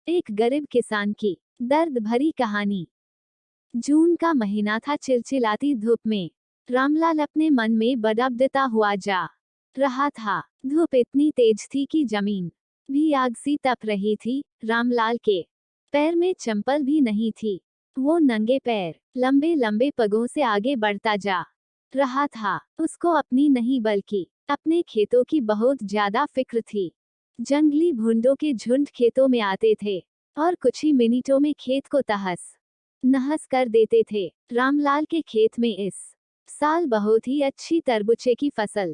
एक गरीब किसान की दर्द भरी कहानी। जून का महीना था। चिलचिलाती धूप में रामलाल अपने मन में बड़बड़ाता हुआ जा रहा था। धूप इतनी तेज थी कि जमीन भी आग सी तप रही थी। रामलाल के पैर में चंपल भी नहीं थी। वो नंगे पैर लंबे लंबे पगों से आगे बढ़ता जा रहा था। उसको अपनी नहीं बल्कि अपने खेतों की बहुत ज्यादा फिक्र थी। जंगली भुंडों के झुंड खेतों में आते थे और कुछ ही मिनटों में खेत को तहस नहस कर देते थे। रामलाल के खेत में इस साल बहुत ही अच्छी तरबूजे की फसल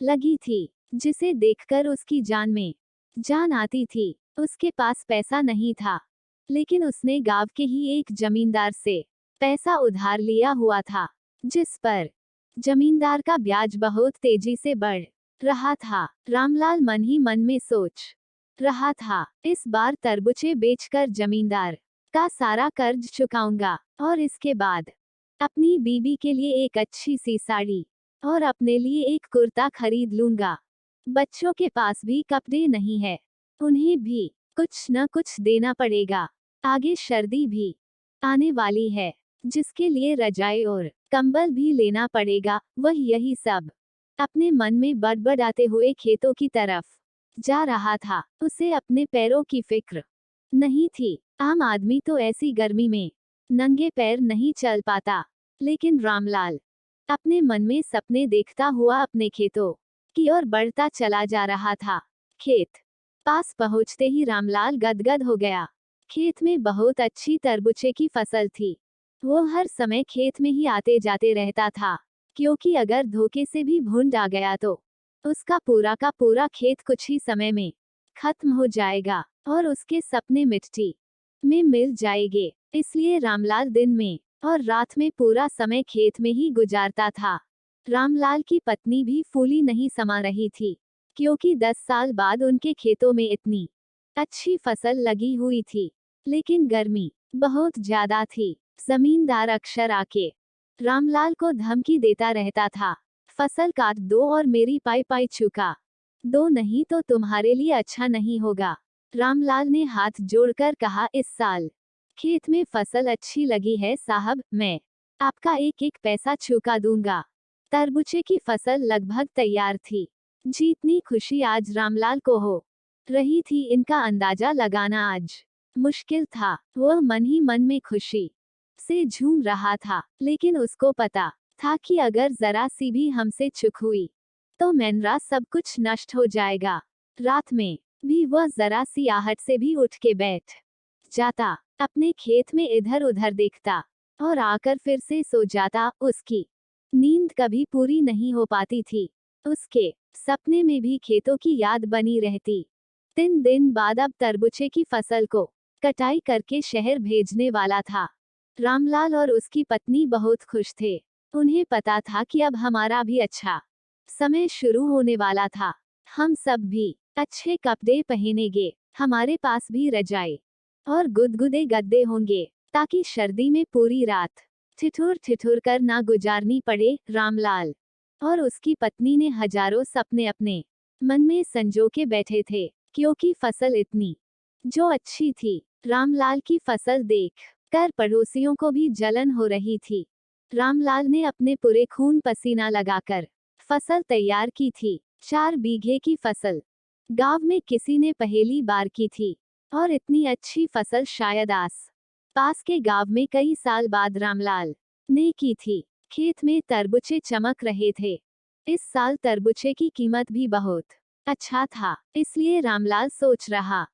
लगी थी, जिसे देखकर उसकी जान में जान आती थी। उसके पास पैसा नहीं था, लेकिन उसने गांव के ही एक जमींदार से पैसा उधार लिया हुआ था, जिस पर जमींदार का ब्याज बहुत तेजी से बढ़ रहा था। रामलाल मन ही मन में सोच रहा था, इस बार तरबूजे बेचकर जमींदार का सारा कर्ज चुकाऊंगा और इसके बाद अपनी बीबी के लिए एक अच्छी सी साड़ी और अपने लिए एक कुर्ता खरीद लूंगा। बच्चों के पास भी कपड़े नहीं है, उन्हें भी कुछ न कुछ देना पड़ेगा। आगे सर्दी भी आने वाली है, जिसके लिए रजाई और कंबल भी लेना पड़ेगा। वह यही सब अपने मन में बड़बड़ाते हुए खेतों की तरफ जा रहा था। उसे अपने पैरों की फिक्र नहीं थी। आम आदमी तो ऐसी गर्मी में नंगे पैर नहीं चल पाता, लेकिन रामलाल अपने मन में सपने देखता हुआ अपने खेतों की ओर बढ़ता चला जा रहा था। खेत पास पहुंचते ही रामलाल गदगद हो गया। खेत में बहुत अच्छी तरबूजे की फसल थी। वो हर समय खेत में ही आते जाते रहता था, क्योंकि अगर धोखे से भी भूंड आ गया तो उसका पूरा का पूरा खेत कुछ ही समय में खत्म हो जाएगा और उसके सपने मिट्टी में मिल जाएंगे। इसलिए रामलाल दिन में और रात में पूरा समय खेत में ही गुजारता था। रामलाल की पत्नी भी फूली नहीं समा रही थी, क्योंकि 10 साल बाद उनके खेतों में इतनी अच्छी फसल लगी हुई थी, लेकिन गर्मी बहुत ज्यादा थी। जमींदार अक्सर आके रामलाल को धमकी देता रहता था, फसल काट दो और मेरी पाई पाई चुका दो, नहीं तो तुम्हारे लिए अच्छा नहीं होगा। रामलाल ने हाथ जोड़कर कहा, इस साल खेत में फसल अच्छी लगी है साहब, मैं आपका एक एक पैसा चुका दूंगा। तरबूजे की फसल लगभग तैयार थी। जितनी खुशी आज रामलाल को हो रही थी, इनका अंदाजा लगाना आज मुश्किल था। वह मन ही मन में खुशी से झूम रहा था, लेकिन उसको पता था कि अगर जरा सी भी हमसे चूक हुई तो मेरा सब कुछ नष्ट हो जाएगा। रात में भी वह जरा सी आहट से भी उठ के बैठ जाता, अपने खेत में इधर उधर देखता और आकर फिर से सो जाता। उसकी नींद कभी पूरी नहीं हो पाती थी। उसके सपने में भी खेतों की याद बनी रहती। 3 दिन बाद अब तरबूजे की फसल को कटाई करके शहर भेजने वाला था। रामलाल और उसकी पत्नी बहुत खुश थे। उन्हें पता था कि अब हमारा भी अच्छा समय शुरू होने वाला था। हम सब भी अच्छे कपड़े पहनेंगे, हमारे पास भी रजाई और गुदगुदे गद्दे होंगे, ताकि सर्दी में पूरी रात ठिठुर ठिठुर कर ना गुजारनी पड़े। रामलाल और उसकी पत्नी ने हजारों सपने अपने मन में संजो के बैठे थे, क्योंकि फसल इतनी जो अच्छी थी। रामलाल की फसल देख कर पड़ोसियों को भी जलन हो रही थी। रामलाल ने अपने पूरे खून पसीना लगाकर फसल तैयार की थी। 4 बीघे की फसल गांव में किसी ने पहली बार की थी, और इतनी अच्छी फसल शायद आस पास के गांव में कई साल बाद रामलाल ने की थी। खेत में तरबूजे चमक रहे थे। इस साल तरबूजे की कीमत भी बहुत अच्छा था, इसलिए रामलाल सोच रहा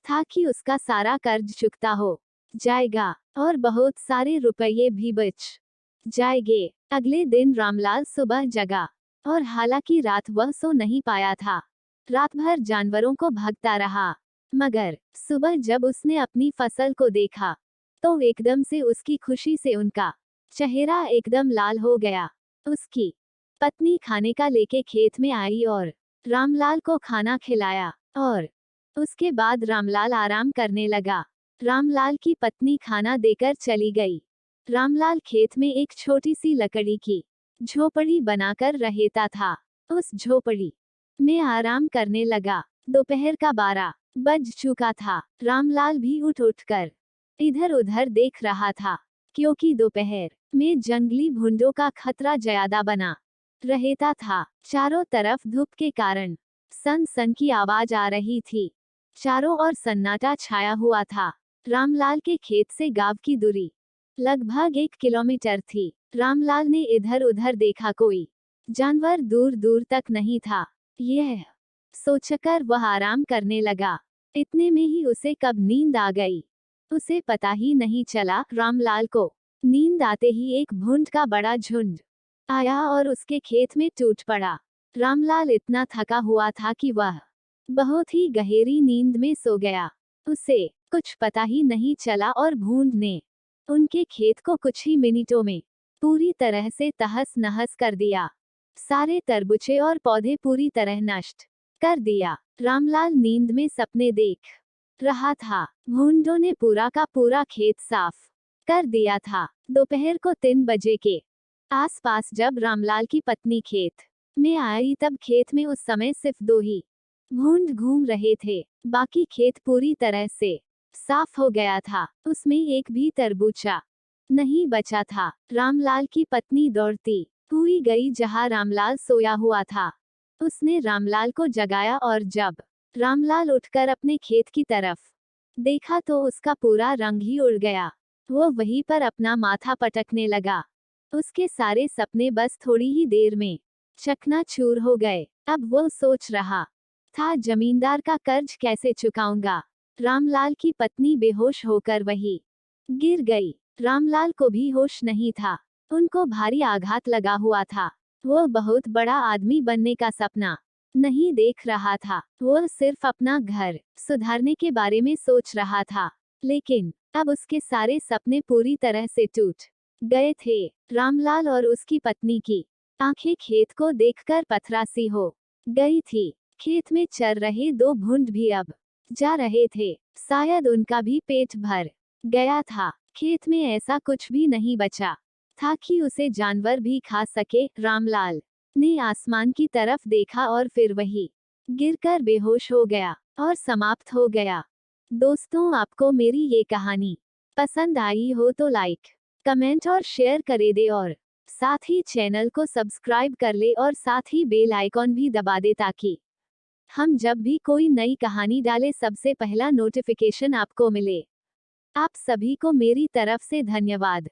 था कि उसका सारा कर्ज चुकता हो जाएगा और बहुत सारे रुपये भी बच जाएंगे। अगले दिन रामलाल सुबह जगा, और हालांकि रात वह सो नहीं पाया था। रात भर जानवरों को भगता रहा, मगर सुबह जब उसने अपनी फसल को देखा तो एकदम से उसकी खुशी से उनका चेहरा एकदम लाल हो गया। उसकी पत्नी खाने का लेके खेत में आई और रामलाल को खाना खिलाया, और उसके बाद रामलाल आराम करने लगा। रामलाल की पत्नी खाना देकर चली गई। रामलाल खेत में एक छोटी सी लकड़ी की झोपड़ी बनाकर रहता था। उस झोपड़ी में आराम करने लगा। दोपहर का 12 बज चुका था। रामलाल भी उठकर इधर उधर देख रहा था, क्योंकि दोपहर में जंगली भुंडों का खतरा ज्यादा बना रहता था। चारों तरफ धूप के कारण सन सन की आवाज आ रही थी। चारों ओर सन्नाटा छाया हुआ था। रामलाल के खेत से गांव की दूरी लगभग 1 किलोमीटर थी। रामलाल ने इधर उधर देखा, कोई जानवर दूर दूर तक नहीं था। यह सोचकर वह आराम करने लगा। इतने में ही उसे कब नींद आ गई, उसे पता ही नहीं चला। रामलाल को नींद आते ही एक भुंड का बड़ा झुंड आया और उसके खेत में टूट पड़ा। रामलाल इतना थका हुआ था कि वह बहुत ही गहरी नींद में सो गया। उसे कुछ पता ही नहीं चला और भूंड ने उनके खेत को कुछ ही मिनटों में पूरी तरह से तहस नहस कर दिया। सारे तरबूजे और पौधे पूरी तरह नष्ट कर दिया। रामलाल नींद में सपने देख रहा था। भूंडों ने पूरा का पूरा खेत साफ कर दिया था। दोपहर को 3 बजे के आसपास जब रामलाल की पत्नी खेत में आई, तब खेत में उस समय सिर्फ 2 ही भूंड घूम रहे थे। बाकी खेत पूरी तरह से साफ हो गया था। उसमें एक भी तरबूजा नहीं बचा था। रामलाल की पत्नी दौड़ती हुई गई जहां रामलाल सोया हुआ था। उसने रामलाल को जगाया और जब रामलाल उठकर अपने खेत की तरफ देखा तो उसका पूरा रंग ही उड़ गया। वो वहीं पर अपना माथा पटकने लगा। उसके सारे सपने बस थोड़ी ही देर में चकनाचूर हो गए। अब वो सोच रहा था, जमींदार का कर्ज कैसे चुकाऊंगा। रामलाल की पत्नी बेहोश होकर वहीं गिर गई। रामलाल को भी होश नहीं था। उनको भारी आघात लगा हुआ था। वो बहुत बड़ा आदमी बनने का सपना नहीं देख रहा था। वो सिर्फ अपना घर सुधारने के बारे में सोच रहा था। लेकिन अब उसके सारे सपने पूरी तरह से टूट गए थे। रामलाल और उसकी पत्नी की आंखें खेत को देखकर पथरासी हो गई थी। खेत में चर रहे 2 भुंड भी अब जा रहे थे। शायद उनका भी पेट भर गया था। खेत में ऐसा कुछ भी नहीं बचा था कि उसे जानवर भी खा सके। रामलाल ने आसमान की तरफ देखा और फिर वही गिरकर बेहोश हो गया और समाप्त हो गया। दोस्तों, आपको मेरी ये कहानी पसंद आई हो तो लाइक, कमेंट और शेयर करे दे और साथ ही चैनल को सब्सक्राइब कर ले और साथ ही बेल आइकॉन भी दबा दे ताकि हम जब भी कोई नई कहानी डाले सबसे पहला नोटिफिकेशन आपको मिले। आप सभी को मेरी तरफ से धन्यवाद।